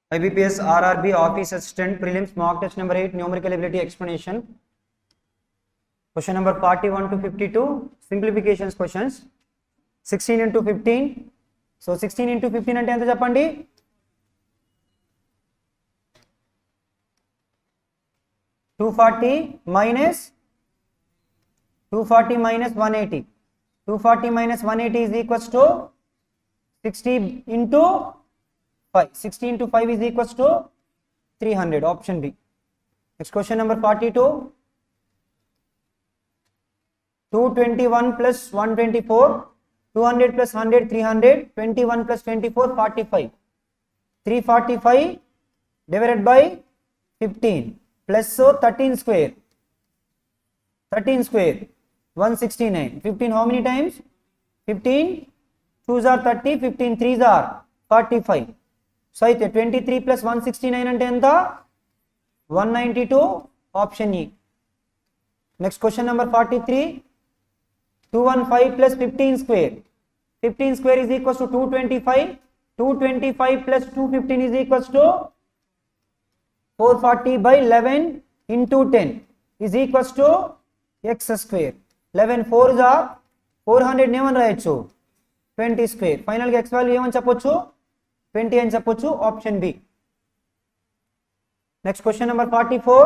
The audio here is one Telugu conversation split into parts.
IBPS RRB Office Assistant Prelims Mock Test number 8 Numerical Ability Explanation. Question number 41 to 52 Simplifications questions. 16 into 15. So 16 into 15 ante enta cheppandi? $240 minus 180. 240 minus 180 is equals to 60 into 5. 60 into 5 is equals to 300. Option B. Next question number 42. 221 plus 124. 200 plus 100, 300. 21 plus 24, 45. 345 divided by 15 plus 13 square. 13 square. 169. 15 how many times? 15 2s are 30, 15 3s are 45. So అయితే 23 plus 169 అంటే ఎంత? 192. Option E. Next question number 43. 215 plus 15 square. 15 square is equals to 225. 225 plus 215 is equals to 440 by 11 into 10 is equals to x square. 11 4s are 400 ఏమని రాయొచ్చు? 20 square. ఫైనల్ గా x వాల్యూ ఏమని చెప్పొచ్చు? 20 అని చెప్పొచ్చు. Option B. Next question number 44.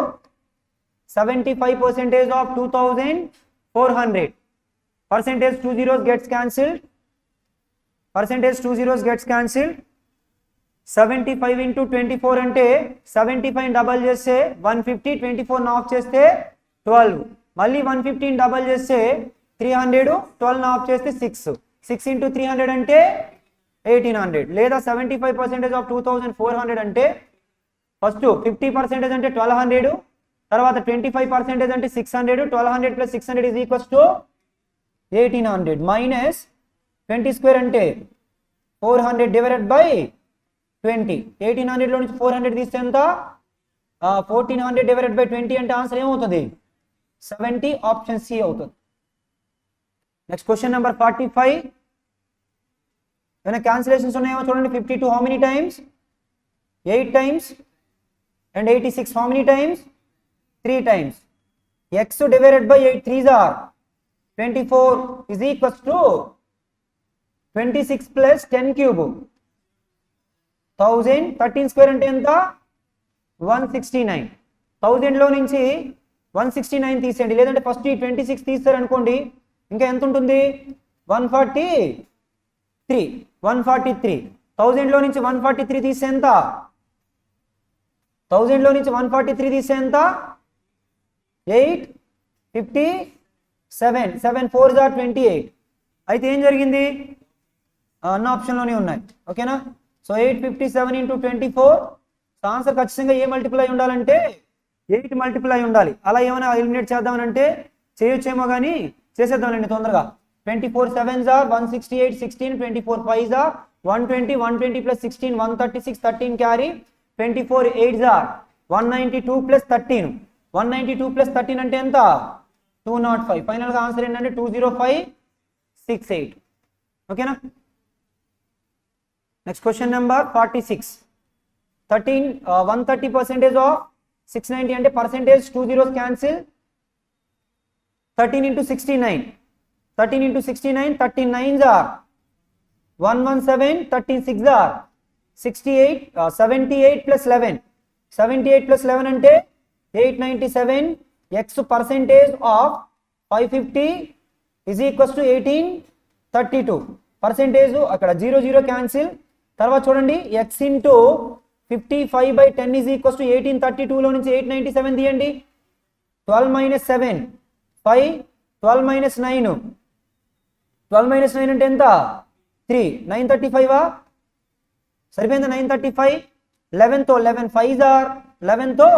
75% of 2400. Percentage 2 zeros gets cancelled. Percentage 2 zeros gets cancelled. 75 into 24 అంటే 75 డబల్ చేస్తే 150, 24 ఆఫ్ చేస్తే 12. మళ్ళీ 115 డబల్ చేస్తే 300, 12 ఆఫ్ చేస్తే 6. 6 into 300 అంటే 1800. లేదా 75% of 2400 అంటే ఫస్ట్ 50% అంటే 1200, తర్వాత 25% అంటే 600. 1200 plus 600 is equals to 1800 minus 20 square అంటే 400 divided by 20. 1800 లో నుంచి 400 తీస్తే ఎంత? 1400 divided by 20 అంటే ఆన్సర్ ఏమవుతుంది? 70. ఆప్షన్ సి అవుతుంది. Next question number 45. ఏమైనా క్యాన్సిలేషన్స్ ఉన్నాయేమో చూడండి. 52 how many times? 8 times. And 86 how many times? 3 times. X divided by 8 3s are 24 is equals to 26 plus 10 cube. 1000. 13 square అంటే ఎంత? 169. 1000 లో నుంచి 169 తీసేయండి. లేదంటే ఫస్ట్ ఈ 26 తీస్తారు అనుకోండి, ఇంకా ఎంత ఉంటుంది? 143. 1000 లో నుంచి 143 తీసే ఎంత? 1000 లో నుంచి 143 తీసే ఎంత? 857. 7 4s are 28. అయితే ఏం జరిగింది? అన్న ఆప్షన్లోనే ఉన్నాయి. ఓకేనా? So 857 into 24. సో ఆన్సర్ ఖచ్చితంగా ఏ మల్టిపుల్ అయి ఉండాలంటే 8 మల్టిపుల్ అయి ఉండాలి. అలా ఏమైనా ఎలిమినేట్ చేద్దామనంటే చేయొచ్చేమో కానీ చేసేద్దామండి తొందరగా. 24 7s are 168, 16. 24 5s are 120. 120 plus 16 136. 13 carry. 24 8s are 192 plus 13. 192 plus 13 అంటే ఎంత? 205. ఫైనల్ గా ఆన్సర్ ఏంటంటే 20568. ఓకేనా? Next question number 46. 130% of 690 అంటే percentage 2 zeros cancel. 13 into 69. 13 into 69. 13 9s are 117. 13 6s are 68. 78 plus 11. 78 plus 11 అంటే 897. X percentage of 550 is equals to 1832. Percentage అక్కడ 0 0 క్యాన్సిల్. తర్వాత చూడండి x into 55 by 10 is equals to 1832. లో నుంచి 897 తీయండి. 12 minus 7 5. 12 minus 9. 12 minus 9 అంటే ఎంత? 3. 935 సరిపోయిందా? 935. 11 తో 11 5s are 11 తో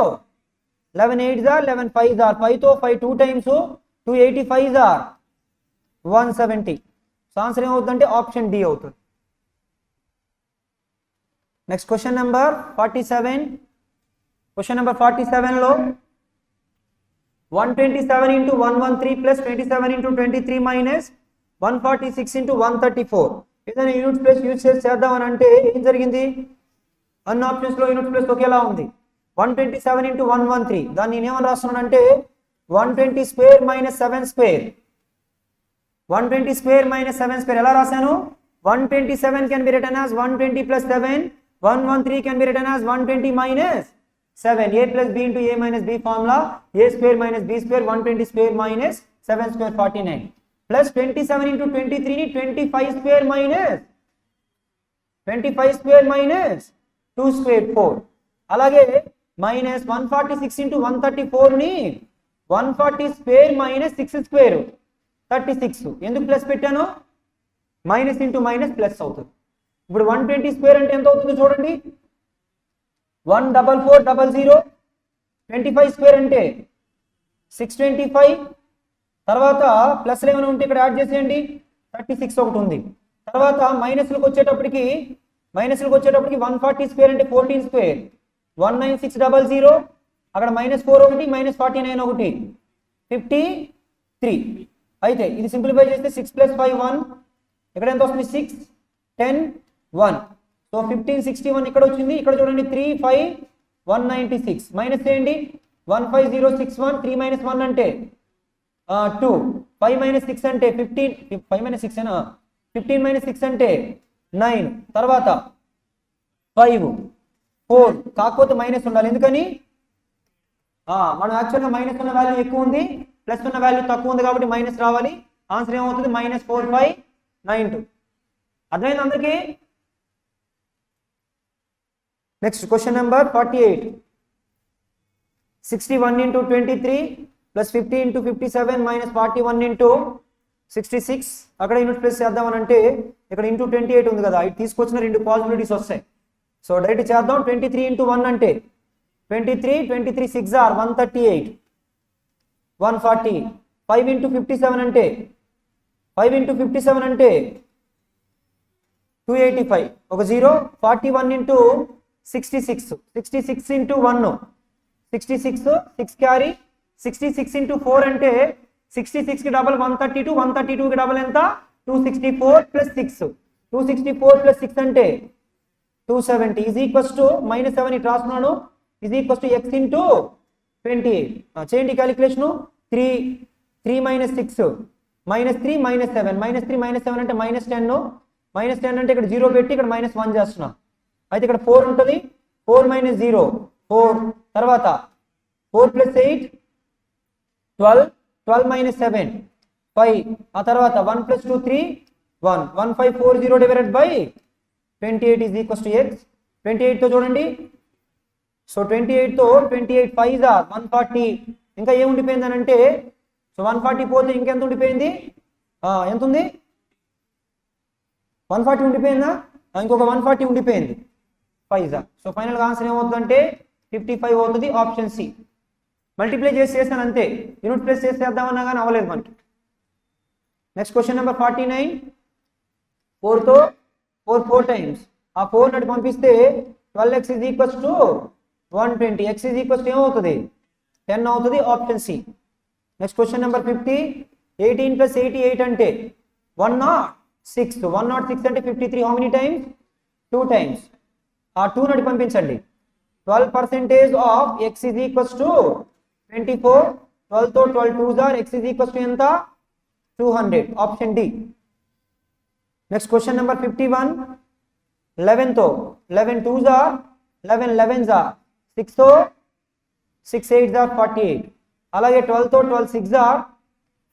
11 8s are 11 5s are 5 తో 5 2 times 285s are 170. So answer ఏమవుతుందంటే ఆప్షన్ డి అవుతుంది. Next question number 47. Question number 47 లో 127 into 113 plus 27 into 23 minus 146 into 134. ఏదైనా యూనిట్ ప్లేస్ యూజ్ చేసి చేద్దామని అంటే ఏం జరిగింది? అన్ని ఆప్షన్స్ లో యూనిట్ ప్లేస్ ఒకేలా ఉంది. 127 into 113 దాన్ని నేనేమని రాస్తున్నానంటే 120 square minus 7 square. 120 square minus 7 square ఎలా రాశాను? 127 can be written as 120 plus 7. 113 can be written as 120 minus 7. A plus B into A minus B formula. A square minus B square. 120 square minus 7 square 49. Plus 27 into 23 ni 25 square minus 25 square minus 2 square 4. అలాగే minus 146 into 134 ని 140 square minus 6 square 36. ఎందుకు ప్లస్ పెట్టాను? మైనస్ ఇంటూ మైనస్ ప్లస్ అవుతుంది. ఇప్పుడు 120 స్క్వేర్ అంటే ఎంత అవుతుందో చూడండి. 14400. 25 స్క్వేర్ అంటే 625. తర్వాత ప్లస్ ఏమైనా ఉంటే ఇక్కడ యాడ్ చేసేయండి. 36 ఒకటి ఉంది. తర్వాత మైనస్లకు వచ్చేటప్పటికి 140 స్క్వేర్ అంటే 14 స్క్వేర్ 19600. అక్కడ -4 ఒకటి -49 ఒకటి 53. అయితే ఇది సింప్లిఫై చేస్తే 6 + 5 1. ఇక్కడ ఎంత వస్తుంది? 6 10 1. సో 1561 ఇక్కడ వచ్చింది. ఇక్కడ చూడండి 3 5 196 మైనస్ చేయండి. 15061. 3 - 1 అంటే 2. 5 - 6 అంటే 15. 5 - 6 అయినా 15 - 6 అంటే 9. తర్వాత 5 4 కాకపోతే మైనస్ ఉండాలి. ఎందుకని? మనం యాక్చువల్గా మైనస్ ఉన్న వాల్యూ ఎక్కువ ఉంది, ప్లస్ ఉన్న వాల్యూ తక్కువ ఉంది కాబట్టి మైనస్ రావాలి. ఆన్సర్ ఏమవుతుంది? -4592. అర్థమైంది అందరికీ? Next question number 48. 61 into 23 plus 50 into 57 minus 41 into 66. అక్కడ యూనిట్ ప్లేస్ చేద్దామని అంటే ఇక్కడ ఇంటూ 28 ఉంది కదా, ఇది తీసుకొచ్చిన రెండు పాసిబిలిటీస్ వస్తాయి. సో డైరెక్ట్ చేద్దాం. 23 into 1 అంటే 23 6 are 138 140. 5 into 57 అంటే 285 ఒక 0. 41 into 66 into 1 66 6 క్యారీ. 66 into 4 అంటే 66 కి డబల్ 132. 132 కి డబల్ ఎంత? 264 plus 6. 264 plus 6 అంటే 270 is equals to -7 ఇటు రాస్తున్నాను is equals to x into 28. చేయండి క్యాలిక్యులేషన్. 3 minus 6 -3 -7 -3 -7 అంటే -10. -10 అంటే ఇక్కడ 0 పెట్టి ఇక్కడ -1 చేస్తున్నా. అయితే ఇక్కడ 4 ఉంటుంది. 4 - 0 4. తర్వాత 4 + 8 12. 12 - 7 5. ఆ తర్వాత 1 + 2 3 1. 1540 divided by 28 is equals to x. 28 తో చూడండి. సో 28 తో 28 5s are 140. ఇంకా ఏం ఉండిపోయింది అని అంటే సో 140 పోతే ఇంకెంత ఉండిపోయింది? ఎంత ఉంది? 140 ఉండిపోయిందా? ఇంకొక 140 ఉండిపోయింది 5s. సో ఫైనల్గా ఆన్సర్ ఏమవుతుందంటే 55 అవుతుంది. Option C. మల్టిప్లై చేసాను అంతే, యూనిట్ ప్లేస్ చేసేద్దామన్నా కానీ అవ్వలేదు మనకి. Next question number 49. 4 తో 4 టైమ్స్ ఆ 4 నటు పంపిస్తే 12x is equals to 120. x is equals to ఏమవుతుంది? 10 అవుతుంది. Option C. Next question number 50. 18 + 88 అంటే 106. 106 అంటే 53 హౌ మెనీ టైమ్స్? 2 టైమ్స్. ఆ 2 నటు పంపించండి. 12% of x is equals to 24. 12 తో 12 2s are x is equals to ఎంత? 200. Option D. Next question number 51. 11 తో 11 2s are 11 11s are 6 తో 6 8s are 48. అలాగే 12 తో 12 6s are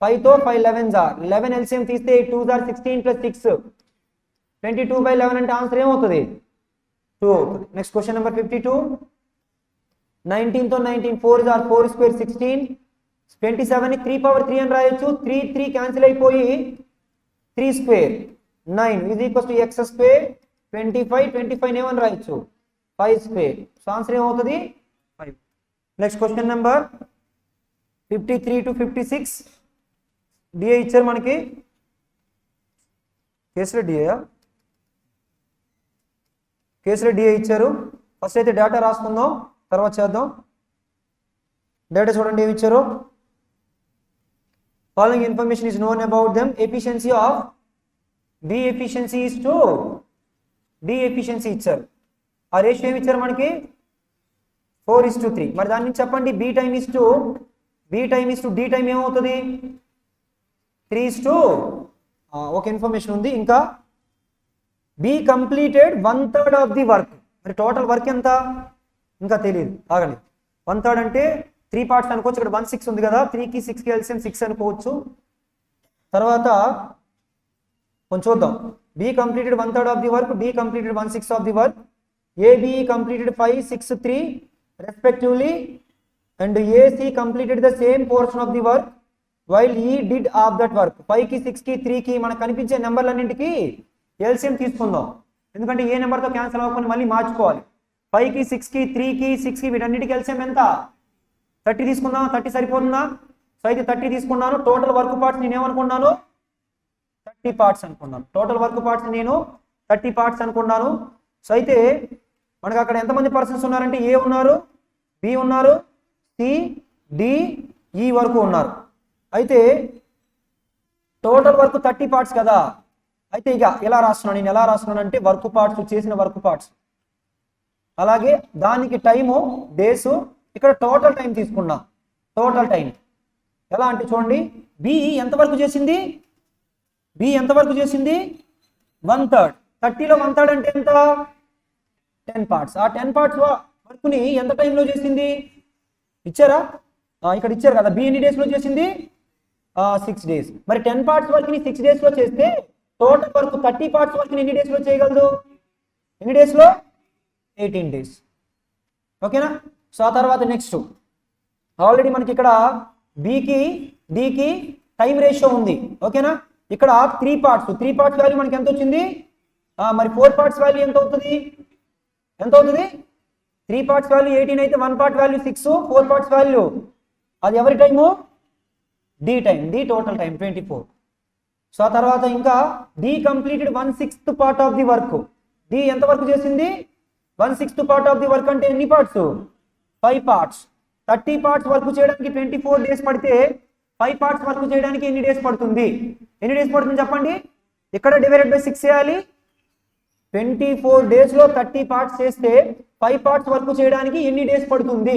5 తో 5 11s are 11 LCM తీస్తే 8 2s are 16 + 6 22/11 అంటే ఆన్సర్ ఏమవుతుంది? 2 అవుతుంది. Next question number 52. 19 తో 19 4s are 4 square 16. 27 ని 3/3 అని రాయొచ్చు. 3 క్యాన్సిల్ అయిపోయి 3 square 9 is equals to x square. 25 ఏమని రాయొచ్చు? 5 square. సో ఆన్సర్ ఏమవుతుంది? 5. Next question number 53 to 56. డిఏ ఇచ్చారు మనకి. కేసులో డిఏ ఇచ్చారు. ఫస్ట్ అయితే డేటా రాసుకుందాం, తర్వాత చేద్దాం. డేటా చూడండి ఏమి ఇచ్చారు. Following information is known about them. Efficiency of B efficiency is to D efficiency ఇచ్చారు. ఆ రేషియో ఏమి ఇచ్చారు మనకి 4:3. మరి దాని నుంచి చెప్పండి B time is to D time ఏమవుతుంది 3:. ఒక ఇన్ఫర్మేషన్ ఉంది ఇంకా, B completed 1/3 of the work. మరి టోటల్ వర్క్ ఎంత ఇంకా తెలియదు, ఆగండి. 1/3 అంటే 3 పార్ట్స్ అనుకోవచ్చు. ఇక్కడ 1/6 ఉంది కదా, 3కి 6కి ఎల్సిఎం 6 అనుకోవచ్చు. తర్వాత కొంచెం చూద్దాం. B completed 1/3 of the work, D completed 1/6 of the work, AB completed 5, 6, 3 respectively, and AC completed the same portion of the work while E did half that work. 5కి 6కి 3కి మనకు కనిపించే నెంబర్లన్నింటికి ఎల్సిఎం తీసుకుందాం, ఎందుకంటే ఏ నెంబర్తో క్యాన్సిల్ అవ్వకుండా మళ్ళీ మార్చుకోవాలి. 5కి 6కి 3కి 6కి వీటన్నిటికి ఎల్సిఎం ఎంత 30 తీసుకుందాం. 30 సరిపోతుందా? సో అయితే 30 తీసుకున్నాను. టోటల్ వర్క్ పార్ట్స్ నేను ఏమనుకున్నాను 30 పార్ట్స్ అనుకున్నాను. టోటల్ వర్క్ పార్ట్స్ నేను 30 పార్ట్స్ అనుకున్నాను. సో అయితే మనకు అక్కడ ఎంతమంది పర్సన్స్ ఉన్నారంటే ఏ ఉన్నారు, బి ఉన్నారు, సి, డి, ఈ వరకు ఉన్నారు. అయితే టోటల్ వర్క్ 30 పార్ట్స్ కదా. అయితే ఇక ఎలా రాస్తున్నాను, నేను ఎలా రాస్తున్నాను అంటే వర్క్ పార్ట్స్, చేసిన వర్క్ పార్ట్స్, అలాగే దానికి టైము డేస్, ఇక్కడ టోటల్ టైం తీసుకున్నా. టోటల్ టైం ఎలా అంటే చూడండి, బి ఎంతవరకు చేసింది, 1/3. 30లో 1/3 అంటే ఎంత 10 పార్ట్స్. ఆ 10 పార్ట్స్ వర్క్ని ఎంత టైంలో చేసింది ఇచ్చారా, ఇక్కడ ఇచ్చారు కదా. బి ఎన్ని డేస్లో చేసింది 6 డేస్. మరి 10 పార్ట్స్ వర్క్ని 6 డేస్లో చేస్తే టోటల్ వర్క్ 30 పార్ట్స్ వర్క్ని ఎన్ని డేస్లో చేయగలదు, ఎన్ని డేస్లో 18 డేస్. ఓకేనా. సో ఆ తర్వాత నెక్స్ట్, ఆల్రెడీ మనకి ఇక్కడ బికి డికి టైం రేషియో ఉంది. ఓకేనా. ఇక్కడ 3 పార్ట్స్ వాల్యూ మనకి ఎంత వచ్చింది, మరి 4 పార్ట్స్ వాల్యూ ఎంత అవుతుంది 3 పార్ట్స్ వాల్యూ 18 అయితే 1 పార్ట్ వాల్యూ 6, 4 పార్ట్స్ వాల్యూ అది ఎవరి time D time, D total time 24. So ఆ తర్వాత ఇంకా D completed 1/6 part of the work. D ఎంత వర్క్ చేసింది 1/6 పార్ట్ ఆఫ్ ది వర్క్ అంటే ఎన్ని పార్ట్స్ 5 పార్ట్స్. 30 పార్ట్స్ వర్క్ చేయడానికి 24 డేస్ పడితే 5 పార్ట్స్ వర్క్ చేయడానికి ఎన్ని డేస్ పడుతుంది చెప్పండి. ఇక్కడ డివైడెడ్ బై 6 చేయాలి. 24 డేస్లో 30 పార్ట్స్ చేస్తే 5 పార్ట్స్ వర్క్ చేయడానికి ఎన్ని డేస్ పడుతుంది,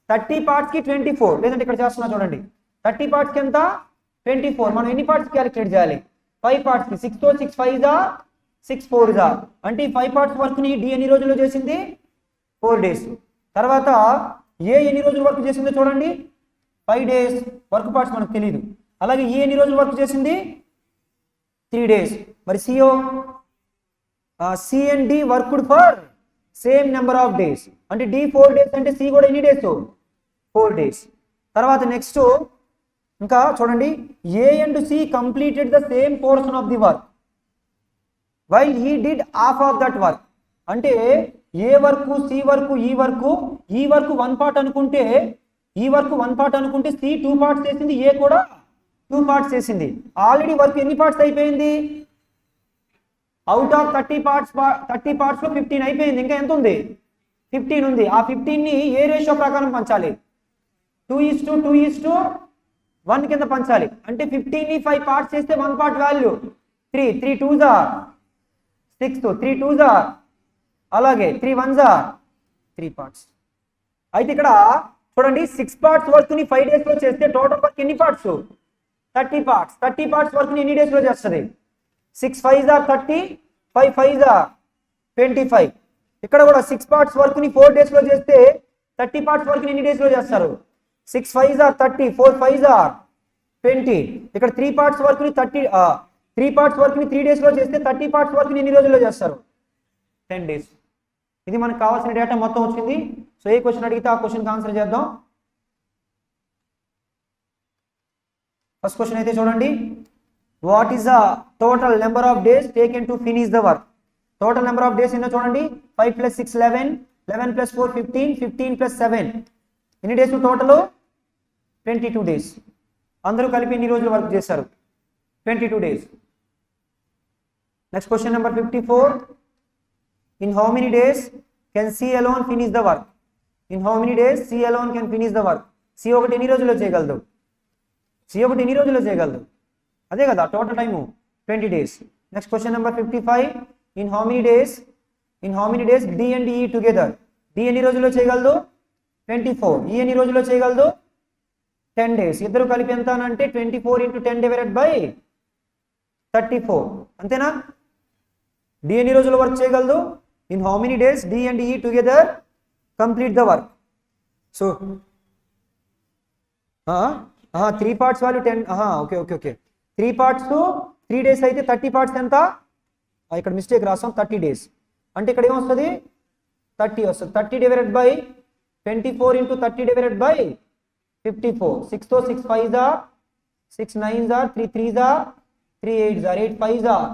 30 పార్ట్స్కి 24, లేదంటే ఇక్కడ చేస్తున్నా చూడండి. 30 పార్ట్స్కి ఎంత 24. మనం ఎన్ని పార్ట్స్ క్యాలిక్యులేట్ చేయాలి 5 పార్ట్స్కి. 6తో 6 5 6 4 అంటే 5 పార్ట్స్ వర్క్ని డి ఎన్ని రోజుల్లో చేసింది 4 డేస్. తర్వాత ఏ ఎన్ని రోజులు వర్క్ చేసిందో చూడండి 5 డేస్. వర్క్ పార్ట్స్ మనకు తెలియదు. అలాగే ఏ ఎన్ని రోజులు వర్క్ చేసింది 3 డేస్. మరి సిఓ C and D worked for same number of days, అంటే డి 4 డేస్ అంటే సి కూడా ఎన్ని డేస్ 4 డేస్. తర్వాత నెక్స్ట్ ఇంకా చూడండి, A and C completed the same portion of the work while he did half of that work. అంటే A work, C work, E work 1 part అనుకుంటే, సి 2 పార్ట్స్ చేసింది, ఏ కూడా 2 పార్ట్స్ చేసింది. ఆల్రెడీ వర్క్ ఎన్ని పార్ట్స్ అయిపోయింది, అవుట్ ఆఫ్ 30 పార్ట్స్లో 15 అయిపోయింది. ఇంకా ఎంత ఉంది 15 ఉంది. ఆ 15ని ఏ రేషియో ప్రకారం పంచాలి 2:1 కింద పంచాలి. అంటే 15ని 5 పార్ట్స్ చేస్తే 1 పార్ట్ వాల్యూ 3, 3 2s 6, 3 2s అలాగే 3 1s 3 పార్ట్స్. అయితే ఇక్కడ చూడండి 6 పార్ట్స్ వర్క్ని 5 డేస్లో చేస్తే టోటల్ వర్క్ ఎన్ని పార్ట్స్ 30 పార్ట్స్. 30 పార్ట్స్ వర్క్ని ఎన్ని డేస్లో చేస్తుంది 6 5s 30, 5 5s 25. ఇక్కడ కూడా 6 పార్ట్స్ వర్క్ని 4 డేస్లో చేస్తే 30 పార్ట్స్ వర్క్ని ఎన్ని డేస్లో చేస్తారు 6 5s 30, 4 5s 20. ఇక్కడ 3 పార్ట్స్ వర్క్ని 3 పార్ట్స్ వర్క్ని 3 డేస్లో చేస్తే 30 పార్ట్స్ వర్క్ని ఎన్ని రోజుల్లో చేస్తారు 10 డేస్. ఇది మనకు కావాల్సిన డేటా మొత్తం వచ్చింది. సో ఏ క్వశ్చన్ అడిగితే ఆ క్వశ్చన్కి ఆన్సర్ చేద్దాం. ఫస్ట్ క్వశ్చన్ అయితే చూడండి, what is the total number of days taken to finish the work. Total number of days ఎన్నో చూడండి, 5 + 6 11, 11 + 4 15, 15 + 7 ఎన్ని డేస్ టోటల్ 22 డేస్. అందరూ కలిపి ఎన్ని రోజులు వర్క్ చేశారు 22 days. Next question number 54, in how many days can C alone finish the work? In how many days C alone can finish the work? C ఒకటి ఎన్ని రోజుల్లో చేయగలదు అదే కదా total time 20 days. Next question number 55, in how many days in how many days D and E together. D ఎన్ని రోజుల్లో చేయగలదు 24. ఈ ఎన్ని రోజుల్లో చేయగలదు 10 days. ఇద్దరు కలిపి ఎంత అంటే 24 into 10 divided by 34. అంతేనా? డి ఎన్ని రోజుల్లో వర్క్ చేయగలదు? In how many days D and E together complete the work. So 3 parts value 10. Okay okay okay 3 parts 3 days అయితే 30 parts ఎంత? ఇక్కడ మిస్టేక్ రాసాం 30 days. అంటే ఇక్కడ ఏమొస్తుంది 30 వస్తుంది. 30 divided by 24 into 30 divided by 54. 6 తో 6 5s are 6 9s are 3 3s are 3 8s are 8 5s are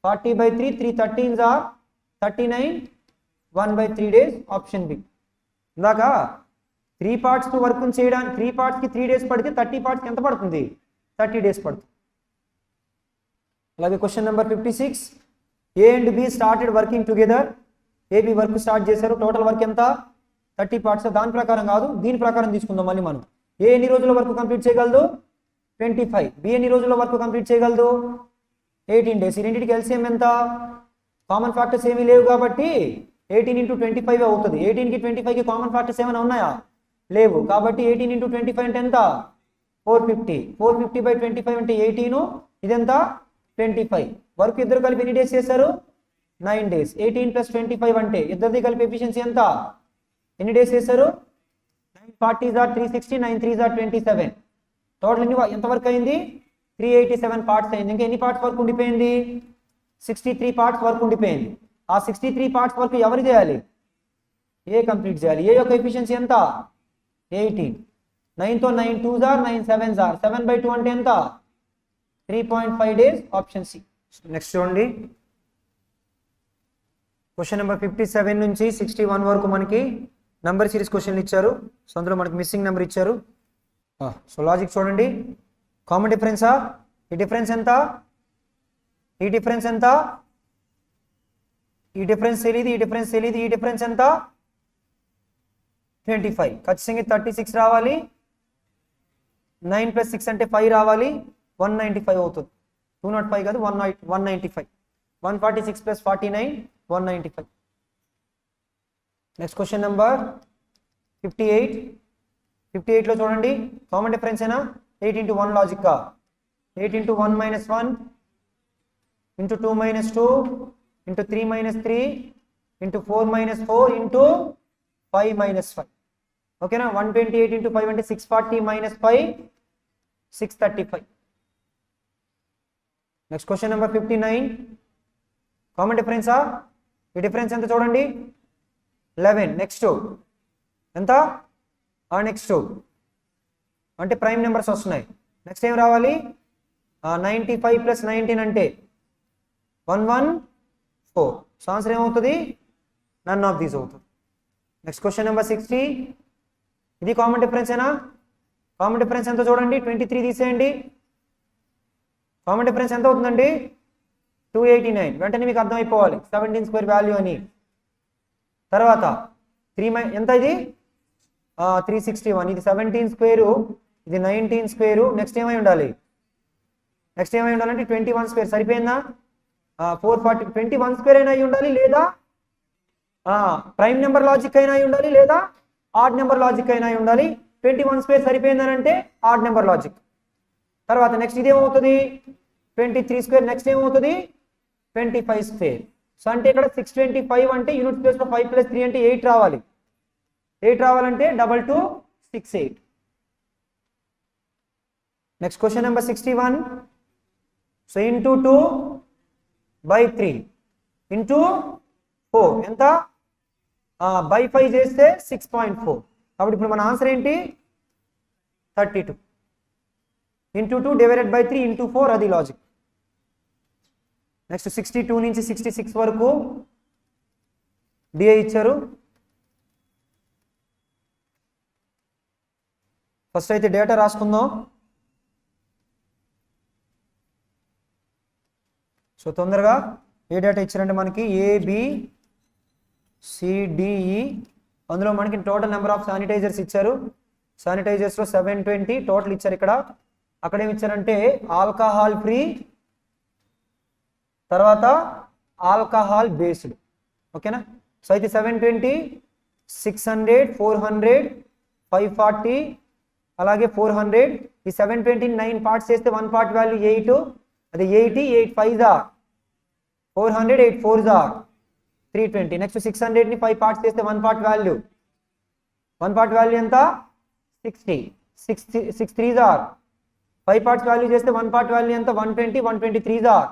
40 by 3 3 13s are 39 1 by 3 days. Option B. ఇందాక 3 parts వర్క్ చేయడానికి 3 parts కి 3 days పడితే 30 parts కి ఎంత పడుతుంది 30 days పడుతుంది. అలాగే question number 56. A and B started working together. AB work start చేశారు. టోటల్ వర్క్ ఎంత 30 parts. దాని ప్రకారం కాదు, దీని ప్రకారం తీసుకుందాం మళ్ళీ మనం. ఏ ఎన్ని రోజుల వరకు కంప్లీట్ చేయగలదు 25. బి ఎన్ని రోజుల వరకు కంప్లీట్ చేయగలదు 18 days. ఈ రెండింటికి ఎల్సిఎం ఎంత? కామన్ ఫ్యాక్టర్స్ ఏమీ లేవు కాబట్టి 18 into 25 అవుతుంది. 18కి 25కి కామన్ ఫ్యాక్టర్స్ ఏమైనా ఉన్నాయా? లేవు. కాబట్టి 18 into 25 అంటే ఎంత 450. 450 by 25 అంటే 18. ఇదెంత 25. వర్క్ ఇద్దరు కలిపి ఎన్ని డేస్ చేశారు 9 days. 18 plus 25 అంటే ఇద్దరిది కలిపి ఎఫిషియన్సీ ఎంత? ఎన్ని డేస్ చేశారు 9 40s are 360 9 3s are 27. Total ఎంత వర్క్ అయింది 387 parts అయింది. ఇంకా ఎన్ని పార్ట్స్ వర్క్ ఉండిపోయింది 63 parts వర్క్ ఉండిపోయింది. ఆ 63 parts వర్క్ ఎవరు చేయాలి? ఏ కంప్లీట్ చేయాలి. ఏ యొక్క ఎఫిషియన్సీ ఎంత 18. 9 తో 9 2s are 9 7s are 7 by 2 అంటే ఎంత 3.5 days. Option C. నెక్స్ట్ చూడండి క్వశ్చన్ నెంబర్ 57 నుంచి 61 వరకు మనకి నంబర్ సిరీస్ క్వశ్చన్లు ఇచ్చారు. సో అందులో మనకి మిస్సింగ్ నెంబర్ ఇచ్చారు. సో లాజిక్ చూడండి. కామన్ డిఫరెన్సా? ఈ డిఫరెన్స్ ఎంత? ఈ డిఫరెన్స్ ఎంత? ఈ డిఫరెన్స్ తెలియదు, ఈ డిఫరెన్స్ తెలియదు. ఈ డిఫరెన్స్ ఎంత 25. ఖచ్చితంగా 36 రావాలి. 9 plus 6 అంటే 5 రావాలి. 195 అవుతుంది. 205 కాదు 195. 146 plus 49 195. Next question number 58. 58లో చూడండి కామన్ డిఫరెన్స్ ఏనా 8 into 1 logic. 8 into 1 minus 1 into 2 minus 2 into 3 minus 3 into 4 minus 4 into 5 minus 5. ఓకేనా 128 into 5 అంటే 640 minus 5 635. Next question number 59. Common డిఫరెన్సా? ఈ డిఫరెన్స్ ఎంత చూడండి 11. నెక్స్ట్ ఎంత నెక్స్ట్ అంటే ప్రైమ్ నెంబర్స్ వస్తున్నాయి. నెక్స్ట్ ఏం రావాలి 95 plus 19 అంటే 114. సో ఆన్సర్ ఏమవుతుంది నన్ ఆఫ్ దీస్ అవుతుంది. Next question number 60. ఇది కామన్ డిఫరెన్స్ ఏనా? కామన్ డిఫరెన్స్ ఎంత చూడండి 23 తీసేయండి. కామన్ డిఫరెన్స్ ఎంత అవుతుందండి 289. వెంటనే మీకు అర్థమైపోవాలి 17 స్క్వేర్ వాల్యూ అని. తర్వాత 3 ఎంత ఇది 361. ఇది 17 స్క్వేరు, ఇది 19 స్క్వేరు. నెక్స్ట్ ఏమై ఉండాలి? నెక్స్ట్ ఏమై ఉండాలంటే 21 స్క్వేర్. సరిపోయిందా 440. 21 స్క్వేర్ అయినా అయి ఉండాలి, లేదా ప్రైమ్ నెంబర్ లాజిక్ అయినా అయి ఉండాలి, లేదా ఆడ్ నెంబర్ లాజిక్ అయినా అయి ఉండాలి. 21 స్క్వేర్ సరిపోయిందని అంటే ఆడ్ నెంబర్ లాజిక్. తర్వాత నెక్స్ట్ ఇదేమవుతుంది 23 స్క్వేర్. నెక్స్ట్ ఏమవుతుంది 25 స్క్వేర్. సో అంటే ఇక్కడ 625 అంటే యూనిట్ ప్లేస్ లో 5 plus 3 అంటే 8 రావాలి. 8 రావాలంటే 2268. Next question number 61. So into 2 by 3 into 4 ఎంత by 5 చేస్తే 6.4. కాబట్టి ఇప్పుడు మన ఆన్సర్ ఏంటి 32. ఇంటూ 2 డివైడెడ్ బై 3 ఇంటూ 4 అది లాజిక్. నెక్స్ట్ 62 నుంచి 66 వరకు డిఐ ఇచ్చారు. ఫస్ట్ అయితే డేటా రాసుకుందాం. సో తొందరగా ఏ డేటా ఇచ్చారంటే మనకి ABCDE. అందులో మనకి టోటల్ నెంబర్ ఆఫ్ శానిటైజర్స్ ఇచ్చారు. శానిటైజర్స్లో 720 టోటల్ ఇచ్చారు. ఇక్కడ అక్కడ ఏమి ఇచ్చారంటే ఆల్కహాల్ ఫ్రీ, తర్వాత ఆల్కహాల్ బేస్డ్. ఓకేనా. సో అయితే 720, 600, 400, 540, అలాగే 400. ఈ 720 9 పార్ట్స్ చేస్తే 1 పార్ట్ వాల్యూ 8, అది 80, 8 5s are 400, 8 4s are 320. Next 600ని 5 parts చేస్తే 1 పార్ట్ వాల్యూ ఎంత 60, 6 3s are 5 పార్ట్స్ వాల్యూ చేస్తే 1 పార్ట్ వాల్యూ ఎంత 120, 123s are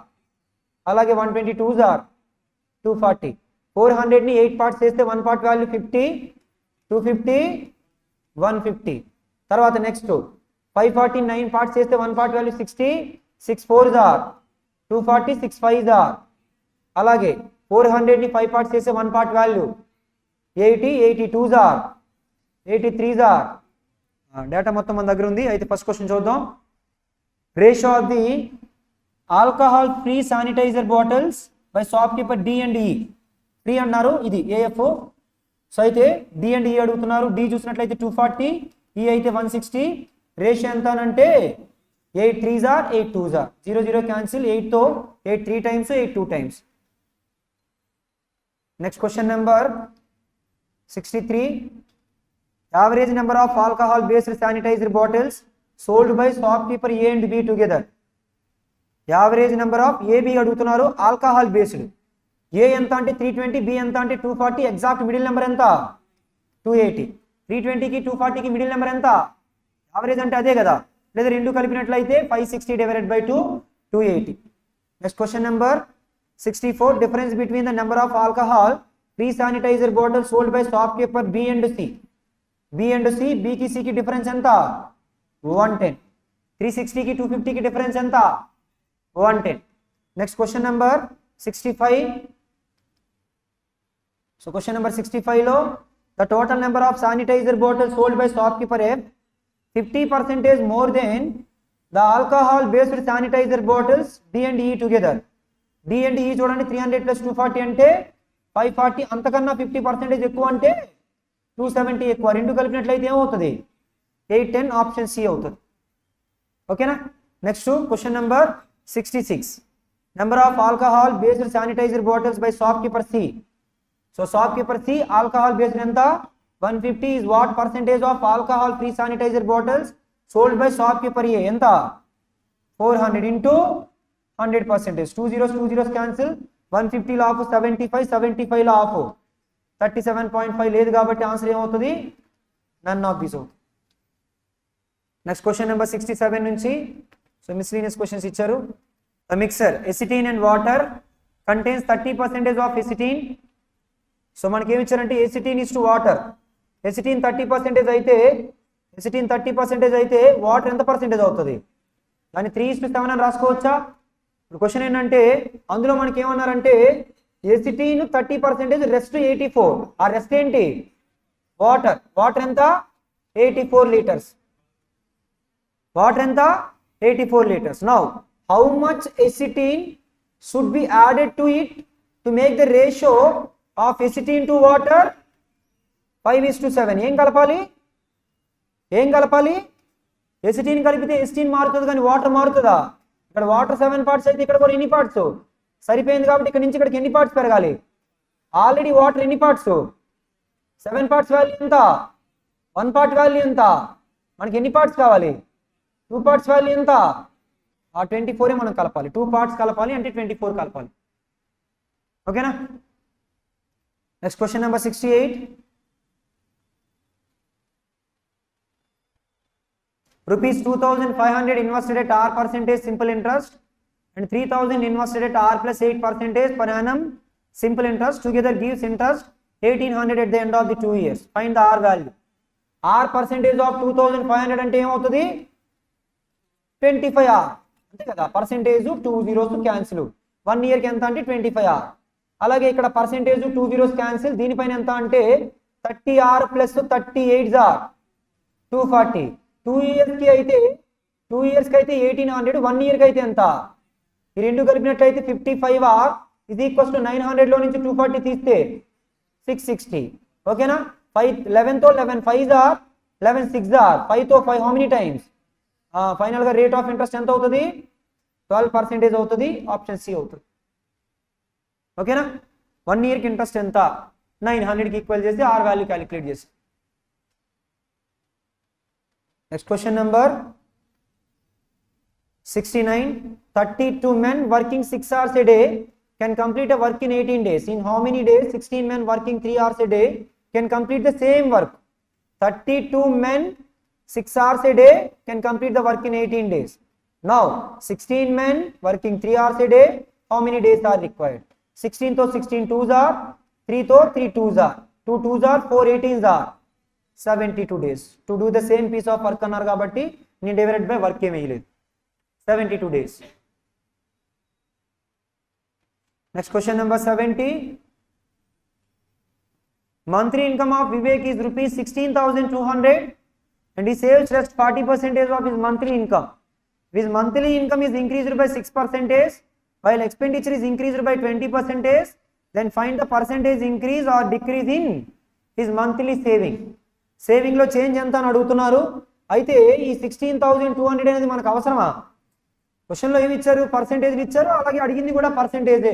అలాగే 122s are 240. 400ని 8 పార్ట్స్ చేస్తే 1 పార్ట్ వాల్యూ 50, 250, 150. తర్వాత నెక్స్ట్ 540 9 పార్ట్స్ చేస్తే 1 part value 60, 6 4s are 240, 6 5s are అలాగే 400ని 5 పార్ట్స్ చేస్తే 1 part value 80, 82s are 83s are. Data మొత్తం మన దగ్గర ఉంది. అయితే ఫస్ట్ క్వశ్చన్ చూద్దాం. Ratio of the alcohol free sanitiser bottles by shopkeeper D and E. Free అన్నారు, ఇది ఏఎఫ్. సో అయితే డి అండ్ ఈ అడుగుతున్నారు. డి చూసినట్లయితే 240, ఈ అయితే 160. రేషియో ఎంత అంటే 8 3s are 8 2s are 0 0 cancel. 8తో 8 3 times, 8 2 times. Next question number 63. Average number of alcohol based sanitiser bottles sold by shopkeeper A and B together. Average number of A B అడుగుతున్నారు, ఆల్కహాల్ బేస్డ్. ఏ ఎంత అంటే 320, బి ఎంత అంటే 240. ఎగ్జాక్ట్ మిడిల్ నెంబర్ ఎంత 280. 320కి 240కి మిడిల్ నెంబర్ ఎంత, యావరేజ్ అంటే అదే కదా, లేదా రెండు కలిపినట్లయితే 560 divided by 2 280. Next question number 64. Difference between the number of alcohol free sanitiser bottle sold by shopkeeper B and C. B and C, బికి సికి డిఫరెన్స్ ఎంత 110. 360కి 250కి డిఫరెన్స్ ఎంత 110. Next question number 65. So question number 65లో the total number of sanitiser bottle sold by shopkeeper A 50% more than the alcohol based sanitiser bottles D and E together. D and E చూడండి, 300 + 240 అంటే 540. అంతకన్నా 50% ఎక్కువ అంటే 270 ఎక్కువ. రెండు కలిపినట్లయితే ఏమవుతుంది 810. ఆప్షన్ సి అవుతుంది. ఓకేనా. Next question number 66. Number of alcohol based sanitiser bottles by shopkeeper C. So shopkeeper C alcohol based ఎంత 150 is what percentage of alcohol free sanitizer bottles sold by shopkeeper A ఎంత 400 into 100%. 2 zeros cancel. 150 లో ఆఫ్ 75, 75 లో ఆఫ్ 37.5 లేదు కాబట్టి ఆన్సర్ ఏమవుతుంది నన్ ఆఫ్ దీస్ అవుతుంది. నెక్స్ట్ క్వశ్చన్ నెంబర్ 67 నుంచి. సో మిస్లీనియస్ క్వశ్చన్స్ ఇచ్చారు. The mixture acetone and water contains 30% of acetone. So మనకి ఏమి ఇచ్చారంటే acetone is to water. Acetone 30% అయితే వాటర్ ఎంత పర్సెంటేజ్ అవుతుంది, దాన్ని 3:7 అని రాసుకోవచ్చా? ఇప్పుడు క్వశ్చన్ ఏంటంటే అందులో మనకి ఏమన్నారంటే ఎసిటీన్ 30%, రెస్ట్ 84. ఆ రెస్ట్ ఏంటి వాటర్. వాటర్ ఎంత 84 లీటర్స్. వాటర్ ఎంత 84 litres. Now how much acetone should be added to it to make the ratio of acetone to water 5:7. ఏం కలపాలి ఎసిటీన్ కలిపితే ఎసిటీన్ మారుతుంది కానీ వాటర్ మారుతుందా? ఇక్కడ వాటర్ 7 పార్ట్స్ అయితే ఇక్కడ కూడా ఎన్ని పార్ట్స్ సరిపోయింది కాబట్టి ఇక్కడ నుంచి ఇక్కడికి ఎన్ని పార్ట్స్ పెరగాలి? ఆల్రెడీ వాటర్ ఎన్ని పార్ట్స్ 7 పార్ట్స్ వాల్యూ ఎంత 1 పార్ట్ వాల్యూ ఎంత, మనకి ఎన్ని పార్ట్స్ కావాలి 2 పార్ట్స్ వాల్యూ ఎంత ఆ 24 మనం కలపాలి. 2 పార్ట్స్ కలపాలి అంటే 24 కలపాలి. ఓకేనా. Next question number 68. Rupees 2,500 invested at R% simple interest and 3,000 invested at R plus 8% per annum simple interest together gives interest 1,800 at the end of the 2 years. Find the R value. R percentage of 2,500 అంటే ఏమవుతుంది 25R అంతే కదా. Percentage 2 zeros cancel. 1 year కి ఎంత అంటే 25R. అలాగే ఇక్కడ పర్సెంటేజ్ 2 zeros క్యాన్సిల్. దీనిపైన ఎంత అంటే 30R plus 38R 240. 2 years కి అయితే 1,800. 1 year కి అయితే ఎంత, ఈ రెండు కలిపినట్లయితే 55R is equals to 900 లో నుంచి 240 తీస్తే 660. ఓకేనా. 11 తో 11 5s are 11 6s are 5 తో 5 how many times ఫైనల్ గా రేట్ ఆఫ్ ఇంట్రెస్ట్ ఎంత అవుతుంది 12% అవుతుంది. ఆప్షన్ సి అవుతుంది. ఓకేనా. 1 ఇయర్కి ఇంట్రెస్ట్ ఎంత 900కి ఈక్వల్ చేసి ఆర్ వాల్యూ క్యాలిక్యులేట్ చేసి. Next question number 69. 32 men working 6 hours a day can complete a work in 18 days. In how many days 16 men working 3 hours a day can complete the same work? 32 men 6 hours a day can complete the work in 18 days. Now 16 men working 3 hours a day, how many days are required? 16 to 16 2s are, 3 to 3 2s are, 2 2s are, 4 18s are, 72 days to do the same piece of work అన్నారు కాబట్టి నేను డివైడెడ్ బై వర్క్ ఏమీ లేదు, 72 days. Next question number 70. Monthly income of Vivek is rupees 16,200 and he saves just 40% of his monthly income. His monthly income is increased by 6% while expenditure is increased by 20%. Then find the percentage increase or decrease in his monthly saving. Saving లో చేంజ్ ఎంత అని అడుగుతున్నారు. అయితే ఈ 16,200 అనేది మనకు అవసరమా? క్వశ్చన్లో ఏమి ఇచ్చారు? పర్సెంటేజ్ ఇచ్చారు, అలాగే అడిగింది కూడా పర్సెంటేజే.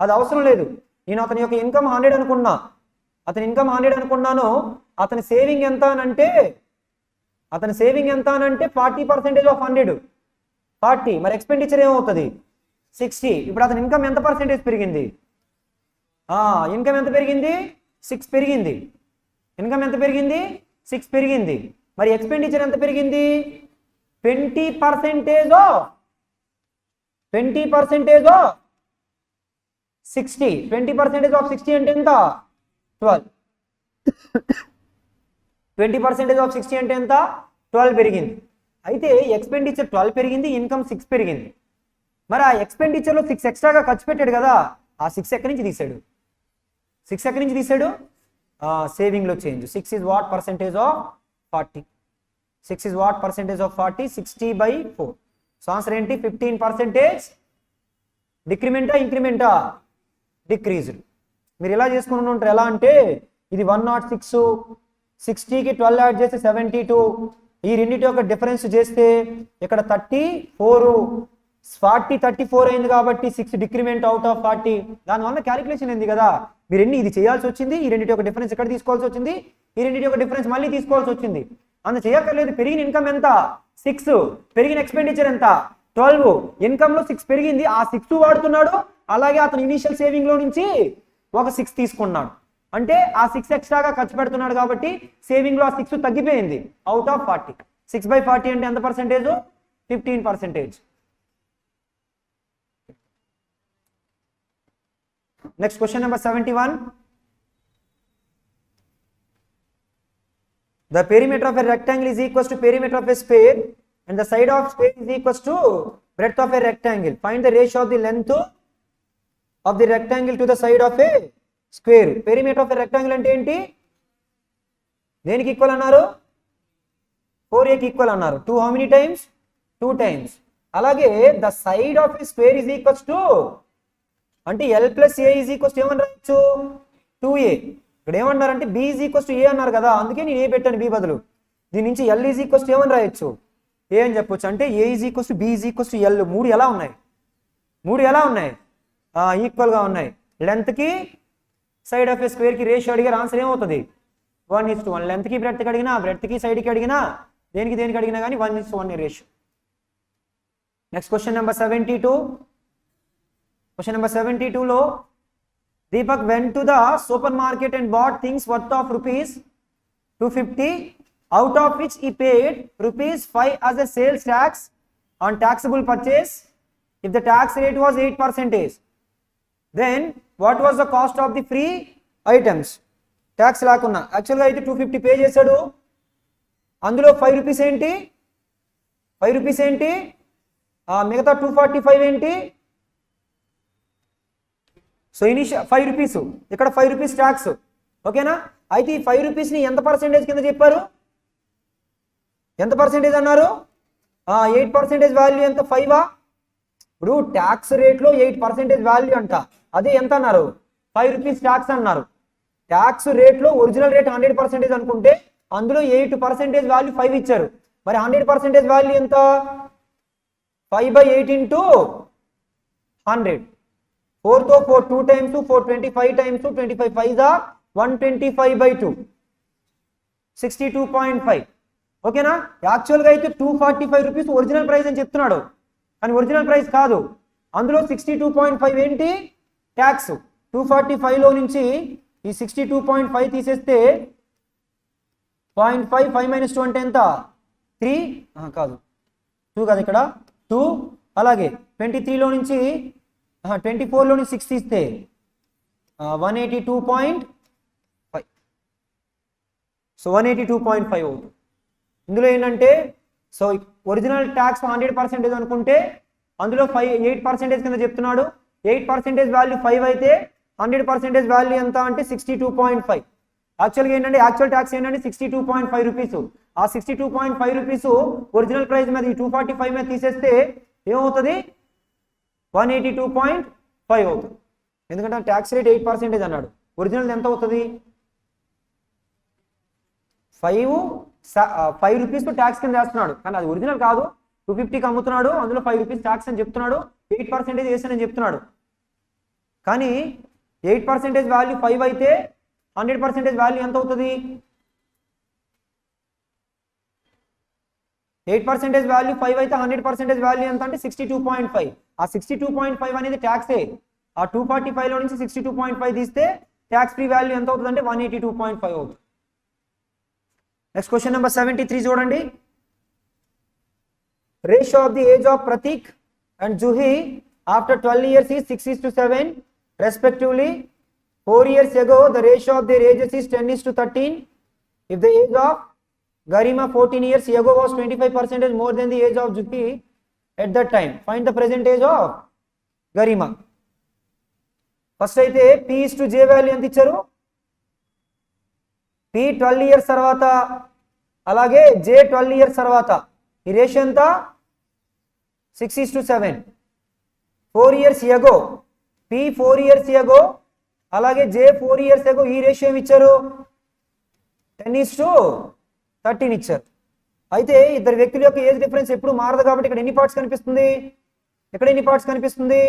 అది అవసరం లేదు. నేను అతని యొక్క ఇన్కమ్ 100 అనుకున్నా, అతని ఇన్కమ్ 100 అనుకున్నాను. అతని సేవింగ్ ఎంత అని అంటే 40% ఆఫ్ 100 40. మరి ఎక్స్పెండిచర్ ఏమవుతుంది 60. ఇప్పుడు అతని ఇన్కమ్ ఎంత పర్సెంటేజ్ పెరిగింది? ఇన్కమ్ ఎంత పెరిగింది? 6 పెరిగింది. ఇన్కమ్ ఎంత పెరిగింది? 6 పెరిగింది. మరి ఎక్స్పెండిచర్ ఎంత పెరిగింది? 20% ఆఫ్ 60. 20% ఆఫ్ 60 అంటే ఎంత? 12. 20% ఆఫ్ 60 అంటే ఎంత? 12 పెరిగింది. అయితే ఎక్స్పెండిచర్ 12 పెరిగింది, ఇన్కమ్ 6 పెరిగింది. మరి ఆ ఎక్స్పెండిచర్లో 6 ఎక్స్ట్రాగా ఖర్చు పెట్టాడు కదా, ఆ 6 ఎక్కడి నుంచి తీసాడు? 6 ఎక్కడి నుంచి తీసాడు? సేవింగ్లో change. 6 is what percentage of 40? 6 is what percentage of 40? 60/4. So answer ఏంటి? 15%. డిక్రిమెంటా ఇంక్రిమెంటా? డిక్రీజ్డ్. మీరు ఇలా చేసుకుని ఉంటారు. ఎలా అంటే ఇది 106, 60కి 12 యాడ్ చేస్తే 72. ఈ రెండింటి యొక్క డిఫరెన్స్ చేస్తే ఇక్కడ 34, 40 34 అయింది కాబట్టి 6 డిక్రిమెంట్ అవుట్ ఆఫ్ 40. దానివల్ల క్యాలిక్యులేషన్ అయింది కదా. మీరు ఇది చేయాల్సి వచ్చింది. ఈ రెండింటి యొక్క డిఫరెన్స్ ఇక్కడ తీసుకోవాల్సి వచ్చింది, ఈ రెండింటి యొక్క డిఫరెన్స్ మళ్ళీ తీసుకోవాల్సి వచ్చింది. అంత చేయక్కర్లేదు. పెరిగిన ఇన్కమ్ ఎంత? 6. పెరిగిన ఎక్స్పెండిచర్ ఎంత? 12. ఇన్కమ్ లో 6 పెరిగింది, ఆ 6 వాడుతున్నాడు. అలాగే అతను ఇనిషియల్ సేవింగ్ లో నుంచి ఒక 6 తీసుకున్నాడు. అంటే ఆ 6 ఎక్స్ట్రాగా ఖర్చు పెడుతున్నాడు కాబట్టి సేవింగ్ లో ఆ 6 తగ్గిపోయింది అవుట్ ఆఫ్ 40. 6/40 అంటే ఎంత percentage? 15%. Next question number 71. The perimeter of a rectangle is equals to perimeter of a sphere and the side of sphere is equals to breadth of a rectangle. Find the ratio of the length of the rectangle to the side of a square. Perimeter of a rectangle అంటే ఏంటి? దేనికి ఈక్వల్ అన్నారు? 4aకి ఈక్వల్ అన్నారు. 2 how many times? 2 times. అలాగే the side of a square is equals to అంటే l plus a is equals to ఏమని రాయొచ్చు? 2a. ఇక్కడ ఏమన్నారంటే b is equals to a అన్నారు కదా, అందుకే నేను ఏ పెట్టాను b బదులు. దీని నుంచి l is equals to ఏమని రాయొచ్చు? a అని చెప్పొచ్చు. అంటే a is equals to b is equals to l. మూడు ఎలా ఉన్నాయి? ఈక్వల్గా ఉన్నాయి. లెంత్కి సైడ్ ఆఫ్ ఏ స్క్వేర్కి రేషియో అడిగారు. ఆన్సర్ ఏమవుతుంది? 1:1. లెంత్కి బ్రెడ్త్కి అడిగినా, బ్రెడ్త్కి సైడ్కి అడిగినా, దేనికి అడిగినా కానీ 1:1 ratio. Next question number 72. Question number 72లో Deepak went to the supermarket and bought things worth of rupees 250, out of which he paid rupees 5 as a sales tax on taxable purchase. If the tax rate was 8%, then what was the cost of the free items? Tax లాకున్నా యాక్చువల్గా అయితే 250 పే చేశాడు. అందులో 5 రూపీస్ ఏంటి? మిగతా 245 ఏంటి? సో ఇనిషియల్ 5 రూపీస్, ఇక్కడ 5 రూపీస్ ట్యాక్స్. ఓకేనా? అయితే ఈ 5 రూపీస్ని ఎంత పర్సెంటేజ్ కింద చెప్పారు? ఎంత పర్సెంటేజ్ అన్నారు? 8% వాల్యూ. ఎంత? 5. ఇప్పుడు ట్యాక్స్ రేట్లో 8% వాల్యూ అంట. అది ఎంత అన్నారు? 5 రూపీస్ ట్యాక్స్ అన్నారు. ట్యాక్స్ రేట్లో ఒరిజినల్ రేట్ 100% అనుకుంటే అందులో 8% వాల్యూ 5 ఇచ్చారు. మరి 100% వాల్యూ ఎంత? 5/8 into 100. 4 తో 4 2 times 425 times 25 5 are 125/2 62.5. ఓకేనా? యాక్చువల్గా అయితే 245 రూపీస్ ఒరిజినల్ ప్రైస్ అని చెప్తున్నాడు, కానీ ఒరిజినల్ ప్రైస్ కాదు. అందులో 62.5 ఏంటి? ట్యాక్స్. 245లో నుంచి ఈ 62.5 తీసేస్తే 0.5 5 - 2 అంటే ఎంత? 3 కాదు 2 కాదు, ఇక్కడ 2. అలాగే 23లో నుంచి 24లో నుంచి 6 తీస్తే 182.5. సో 182.5 అవుతుంది. ఇందులో ఏంటంటే సో ఒరిజినల్ ట్యాక్స్ 100% అనుకుంటే అందులో 8% కింద చెప్తున్నాడు. 8% వాల్యూ 5 అయితే 100% వాల్యూ ఎంత అంటే 62.5. యాక్చువల్గా ఏంటంటే యాక్చువల్ ట్యాక్స్ ఏంటంటే 62.5 రూపీస్. ఆ 62.5 రూపీస్ ఒరిజినల్ ప్రైస్ మీద ఈ 245 మీద తీసేస్తే ఏమవుతుంది? 182.5 అవుతుంది. ఎందుకంటే ట్యాక్స్ రేట్ 8% అన్నాడు. ఒరిజినల్ ఎంత అవుతుంది? 5 రూపీస్ ట్యాక్స్ కింద వేస్తున్నాడు, కానీ అది ఒరిజినల్ కాదు. 250కి అమ్ముతున్నాడు, అందులో 5 రూపీస్ ట్యాక్స్ అని చెప్తున్నాడు, 8% వేసానని చెప్తున్నాడు. కానీ 8% వాల్యూ 5 అయితే 100% వాల్యూ ఎంత అవుతుంది? 8% వాల్యూ 5 అయితే 100% వాల్యూ ఎంత అంటే 62.5. ఆ 62.5 అనేది ట్యాక్సే. ఆ 245లో నుంచి 62.5 తీస్తే ట్యాక్స్ ఫ్రీ వాల్యూ ఎంత అవుతుంది అంటే 182.5 అవుతుంది. నెక్స్ట్ క్వశ్చన్ నెంబర్ 73 చూడండి. Ratio of the age of Prateek and Juhi after 12 years is 6:7 respectively. 4 years ago the ratio of their ages is 10:13. If the age of Garima 14 years ago was 25% more than the age of Juhi at that time, find the present age of Garima. First అయితే P/J వాల్యూ ఎంత ఇచ్చారు? P 12 years తర్వాత అలాగే J 12 years తర్వాత ఈ రేషియో ఎంత? 6:7. 4 years ago P 4 years ago అలాగే J 4 years ago ఈ రేషియో ఏమి ఇచ్చారు? 10:13 ఇచ్చారు. అయితే ఇద్దరు వ్యక్తుల యొక్క ఏజ్ డిఫరెన్స్ ఎప్పుడు మారదు కాబట్టి ఇక్కడ ఎన్ని పార్ట్స్ కనిపిస్తుంది? ఎక్కడ ఎన్ని పార్ట్స్ కనిపిస్తుంది?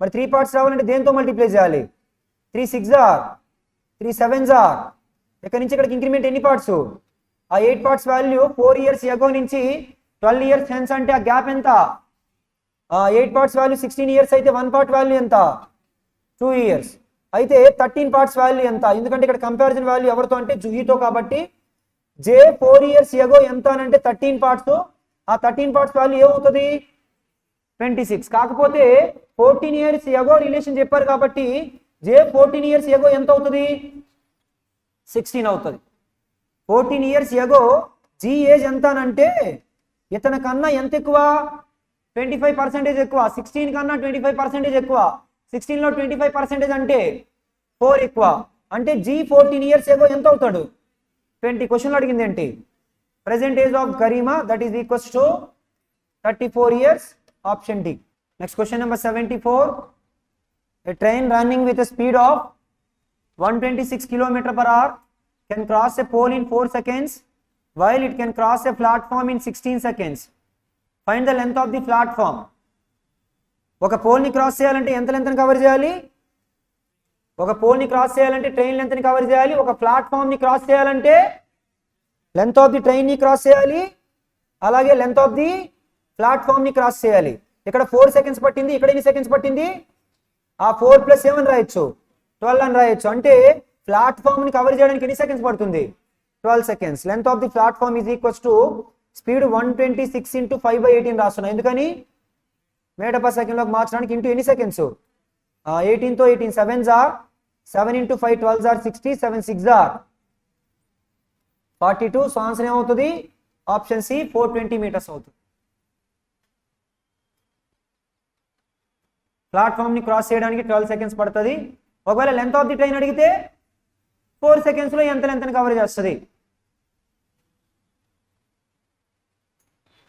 మరి 3 పార్ట్స్ రావాలంటే దేంతో మల్టిప్లై చేయాలి? 3 6 3 7 ఇక్కడ నుంచి ఇక్కడికి ఇంక్రిమెంట్ ఎన్ని పార్ట్స్? ఆ 8 పార్ట్స్ వాల్యూ 4 years ago నుంచి 12 years hence అంటే ఆ గ్యాప్ ఎంత? 8 పార్ట్స్ వాల్యూ 16 years అయితే 1 పార్ట్ వాల్యూ ఎంత? 2 years. అయితే 13 పార్ట్స్ వాల్యూ ఎంత? ఎందుకంటే ఇక్కడ కంపారిజన్ వాల్యూ ఎవరితో అంటే జూహీతో కాబట్టి J 4 years ago ఎంత అని అంటే 13 పార్ట్స్. ఆ 13 పార్ట్స్ వాల్యూ ఏమవుతుంది? 26. కాకపోతే 14 years ago రిలేషన్ చెప్పారు కాబట్టి J 14 years ago ఎంత అవుతుంది? 16 అవుతుంది. 14 years ago G ఏజ్ ఎంత అని అంటే ఇతని కన్నా ఎంత ఎక్కువ? 25% ఎక్కువ. 16 కన్నా 25% ఎక్కువ. 16లో 25% అంటే 4 ఎక్కువ. అంటే G 14 years ago ఎంత అవుతాడు? 20. క్వశ్చన్లో అడిగింది ఏంటి? Present age of Garima that is equals to 34 years. Option D. Next question number 74. A train running with a speed of 126 km/h can cross a pole in 4 seconds while it can cross a platform in 16 seconds. Find the length of the platform. ఒక పోల్ని క్రాస్ చేయాలంటే ఎంత లెంత్ని కవర్ చేయాలి? ఒక పోల్ని క్రాస్ చేయాలంటే ట్రైన్ లెంత్ని కవర్ చేయాలి. ఒక ప్లాట్ఫామ్ని క్రాస్ చేయాలంటే లెంత్ ఆఫ్ ది ట్రైన్ని క్రాస్ చేయాలి, అలాగే లెంత్ ఆఫ్ ది ప్లాట్ఫామ్ని క్రాస్ చేయాలి. ఇక్కడ 4 seconds పట్టింది, ఇక్కడ ఎన్ని సెకండ్స్ పట్టింది? ఆ 4 + 7 రాయొచ్చు, 12 అని రాయొచ్చు. అంటే ప్లాట్ఫామ్ని కవర్ చేయడానికి ఎన్ని సెకండ్స్ పడుతుంది? 12 seconds. Length of the platform is equals to speed 126 × 5/18 రాస్తున్నాం. ఎందుకని? మీటర్ పర్ సెకండ్లోకి మార్చడానికి ఇంటూ ఎన్ని seconds? 18తో 18 7s are 7 × 5 12s are 60 7 6s are 42. So answer ఏమవుతుంది? ఆప్షన్ సి 420 meters అవుతుంది. ప్లాట్ఫామ్ని క్రాస్ చేయడానికి 12 seconds పడుతుంది. ఒకవేళ లెంత్ ఆఫ్ ది ట్రైన్ అడిగితే 4 secondsలో ఎంత లెంత్ని కవర్ చేస్తుంది?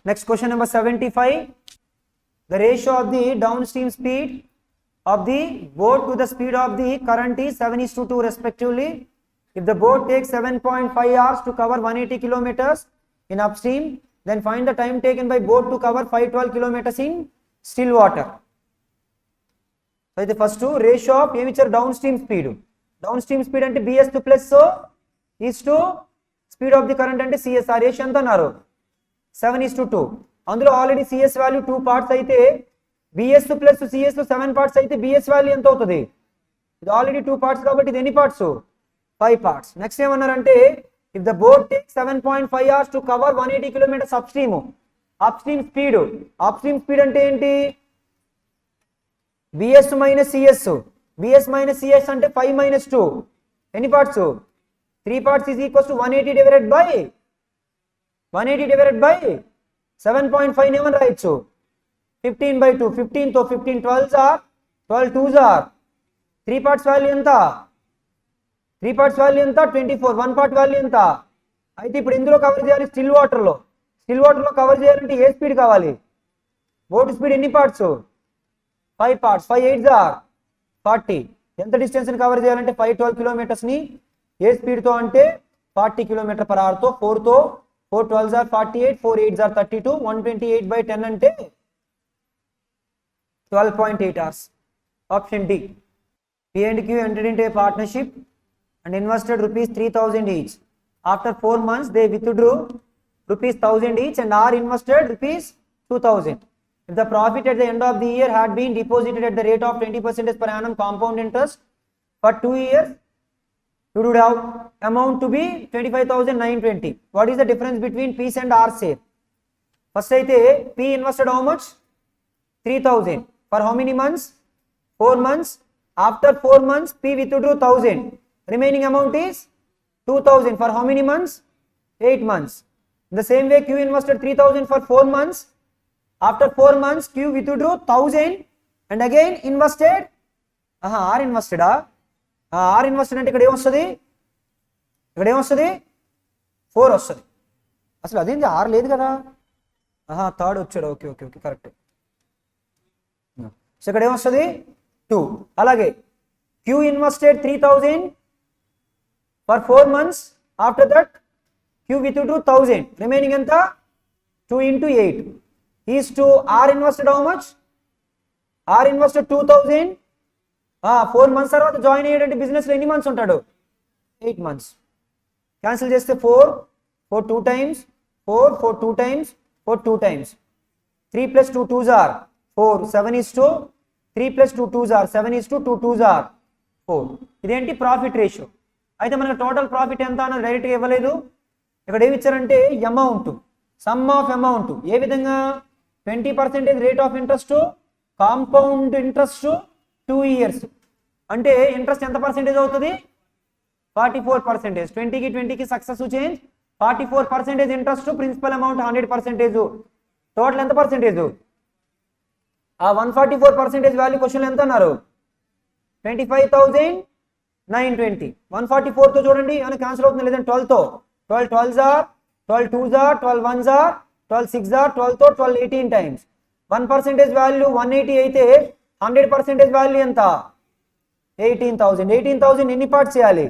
Next question number 75. The ratio of the downstream speed of the boat to the speed of the current is 7:2 respectively. If the boat takes 7.5 hours to cover 180 kilometers in upstream, then find the time taken by boat to cover 512 kilometers in still water. So అయితే ఫస్ట్ రేషియో ఆఫ్ ఏమి ఇచ్చారు, డౌన్ స్ట్రీమ్ స్పీడ్ అంటే BS plus is to speed of the current అంటే సిఎస్. ఆ రేషియో ఎంత అన్నారు 7:2. అందులో ఆల్రెడీ సిఎస్ వాల్యూ 2 పార్ట్స్ అయితే బిఎస్ ప్లస్ సిఎస్ 7 పార్ట్స్ అయితే బిఎస్ వాల్యూ ఎంత అవుతుంది, ఇది ఆల్రెడీ 2 పార్ట్స్ కాబట్టి ఇది ఎన్ని పార్ట్స్ 5 పార్ట్స్. నెక్స్ట్ ఏమన్నారంటే if the boat takes 7.5 hours to cover 180 kilometers upstream speed అంటే ఏంటి, బిఎస్ మైనస్ సిఎస్ అంటే 5 - 2 ఎన్ని parts 3 parts is equals to 180 divided by 7.5 ఏమని రాయొచ్చు 15/2. 15 తో 15 12s are 12 2s are 3 parts value ఎంత 24. 1 part వాల్యూ ఎంత. అయితే ఇప్పుడు ఇందులో కవర్ చేయాలి స్టిల్ వాటర్ లో కవర్ చేయాలంటే ఏ స్పీడ్ కావాలి, బోట్ స్పీడ్ ఎన్ని పార్ట్స్ 5 parts. 5 8s are 40. ఎంత డిస్టెన్స్ ని కవర్ చేయాలంటే 512 kilometers ని ఏ స్పీడ్ తో అంటే 40 km/h తో 4 తో 4 12s are 48 4 8s are 32 128/10 అంటే 12.8 hours. Option D. P&Q entered into a partnership and invested ₹3,000 each. After 4 months, they withdrew ₹1,000 each and are invested ₹2,000. If the profit at the end of the year had been deposited at the rate of 20% per annum compound interest for 2 years, it would have amount to be 25,920. What is the difference between P's and R's here? First అయితే P invested how much 3,000 for how many months 4 months. After 4 months P withdrew 1,000, remaining amount is 2,000 for how many months 8 months. In the same way Q invested 3,000 for 4 months. After 4 months Q withdrew 1,000 and again invested R invested అంటే ఇక్కడ ఏమొస్తుంది 4 వస్తుంది. అసలు అదేంటి R లేదు కదా, థర్డ్ వచ్చాడు. Okay correct. సో ఇక్కడ ఏమొస్తుంది 2. అలాగే Q invested 3,000 for 4 months. After that Q withdrew 1,000, remaining ఎంత 2 × 8 is to R invested how much, R invested 2,000. 4 months తర్వాత జాయిన్ అయ్యేటంటే బిజినెస్ లో ఎన్ని మంత్స్ ఉంటాడు 8 months. క్యాన్సిల్ చేస్తే 4 2 times 4 2 times 4 2 times 3 + 2 2s are 4 7:2. 3 + 2 2s are 7:2. 2 2s are 4. ఇదేంటి ప్రాఫిట్ రేషియో. అయితే మనకు టోటల్ ప్రాఫిట్ ఎంత అని డైరెక్ట్గా ఇవ్వలేదు. ఇక్కడ ఏమి ఇచ్చారంటే అమౌంట్, సమ్ ఆఫ్ అమౌంట్. ఏ విధంగా 20% rate of interest, compound interest 2 years అంటే ఇంట్రెస్ట్ ఎంత పర్సెంటేజ్ అవుతుంది 44%. 20కి 20కి successive change 44% interest, principal amount 100%. Total ఎంత పర్సెంటేజ్, ఆ 144% వాల్యూ క్వశ్చన్ ఎంత అన్నారు 25,920. 144 తో చూడండి ఏమైనా క్యాన్సిల్ అవుతుంది లేదంటే 12 తో 12 12s are 12 2s are 12 1s are 12 6s are 12 తో 12 18 times. 1% వాల్యూ 180 అయితే 100% వాల్యూ ఎంత 18,000. 18,000 ఎన్ని పార్ట్స్ చేయాలి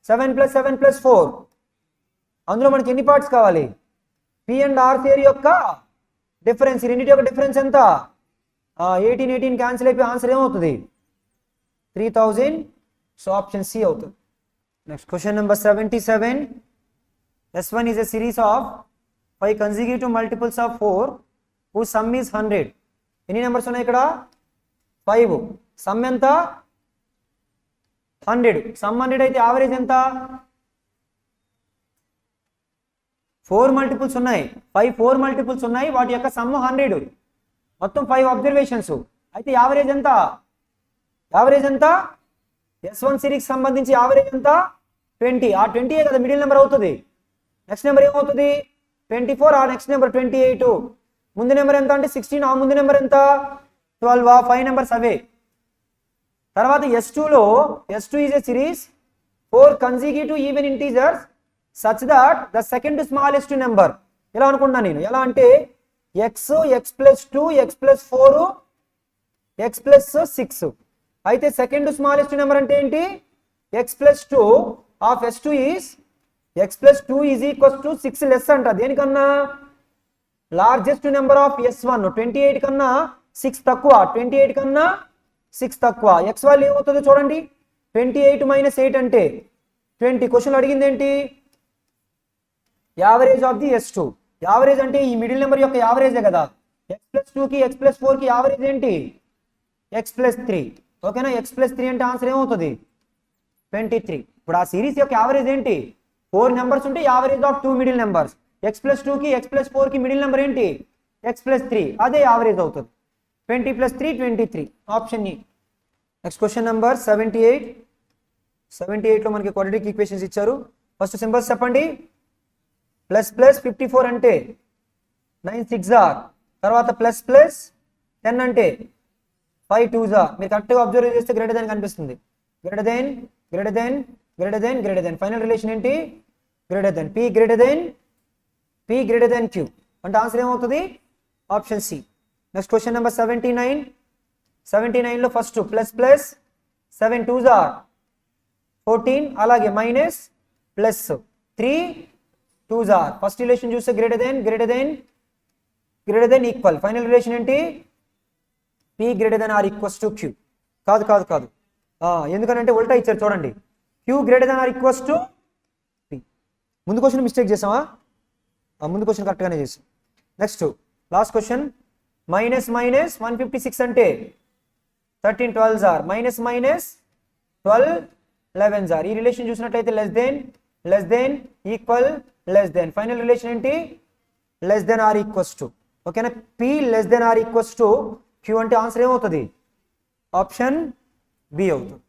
7 + 7 + 4. అందులో మనకి ఎన్ని పార్ట్స్ కావాలి, P and R థియరీ యొక్క డిఫరెన్స్. రెండింటి యొక్క డిఫరెన్స్ ఎంత 18 క్యాన్సిల్ అయిపోయి ఆన్సర్ ఏమవుతుంది 3,000. సో ఆప్షన్ సి అవుతుంది. Next question number 77. S1 is a series of 5 consecutive multiples of 4 whose sum is 100. ఎన్ని నెంబర్స్ ఉన్నాయి ఇక్కడ 5. సమ్ ఎంత 100. సమ్ 100 అయితే యావరేజ్ ఎంత 4 మల్టిపుల్స్ ఉన్నాయి. 5 4 మల్టిపుల్స్ ఉన్నాయి, వాటి యొక్క సమ్ 100. మొత్తం 5 అబ్జర్వేషన్స్. అయితే యావరేజ్ ఎంత S1 సిరీస్ సంబంధించి యావరేజ్ ఎంత 20. ఆ 20 కదా మిడిల్ నెంబర్ అవుతుంది. నెక్స్ట్ నెంబర్ ఏమవుతుంది 24. ఆ నెక్స్ట్ నెంబర్ 28. ముందు నెంబర్ ఎంత అంటే 16. ఆ ముందు నెంబర్ ఎంత 12. ఆ 5 నెంబర్స్ అవే. తర్వాత S2 is a series 4 consecutive even integers such that the second smallest number. ఎలా అనుకుంటున్నాను నేను, ఎలా అంటే x + 2 x + 4 x + 6. అయితే సెకండ్ స్మాలెస్ట్ నెంబర్ అంటే ఏంటి x + 2 of S2 is x + 2 is equals to 6 less అంట. దేనికన్నా లార్జెస్ట్ నెంబర్ ఆఫ్ S1 28 కన్నా 6 తక్కువ, 28 కన్నా 6 తక్కువ. ఎక్స్ వాల్యూ ఏమవుతుందో చూడండి. 28 మైనస్ 8 అంటే 20. క్వశ్చన్ అడిగింది ఏంటి? Average of the S2. Average అంటే ఈ మిడిల్ నెంబర్ యొక్క యావరేజే కదా. x+2కి x+4కి యావరేజ్ ఏంటి? x+3. ఓకేనా? x+3 అంటే ఆన్సర్ ఏమవుతుంది? 23. ఇప్పుడు ఆ సిరీస్ యొక్క యావరేజ్ ఏంటి? 4 నెంబర్స్ ఉంటే యావరేజ్ ఆఫ్ 2 మిడిల్ నెంబర్స్. x+2కి x+4కి మిడిల్ నెంబర్ ఏంటి? x+3. అదే యావరేజ్ అవుతుంది. 20 + 3 23. Option E. Next question number 78. 78లో మనకి క్వాడ్రాటిక్ ఈక్వేషన్స్ ఇచ్చారు. ఫస్ట్ సింబల్స్ చెప్పండి. ++54 అంటే 9 6 ఆర్. తర్వాత ++10 అంటే 5 2 ఆర్. మీరు కరెక్ట్గా అబ్జర్వ్ చేస్తే గ్రేటర్ దెన్ కనిపిస్తుంది. Greater than greater than greater than greater than. Final relation ఏంటి? Greater than. P greater than Q అంటే ఆన్సర్ ఏమవుతుంది? Option C. Next question number 79. 79లో ఫస్ట్ ++7 2 ఆర్ 14. అలాగే -+3 2 ఆర్. ఫస్ట్ రిలేషన్ చూస్తే greater than equal. Final relation ఏంటి? P greater than or equals to Q. కాదు ఎందుకంటే ఉల్టా ఇచ్చారు చూడండి. Q greater than or equals to P. ముందు క్వశ్చన్ మిస్టేక్ చేసామా? ముందు క్వశ్చన్ కరెక్ట్గానే చేసాం. Next last question. -156 అంటే 13 12 ఆర్. -12 11 ఆర్. ఈ రిలేషన్ చూసినట్లయితే less than equal less than. Final relation ఏంటి? Less than or equals to. ఓకేనా? P less than or equals to Q అంటే ఆన్సర్ ఏమవుతుంది? ఆప్షన్ B అవుతుంది.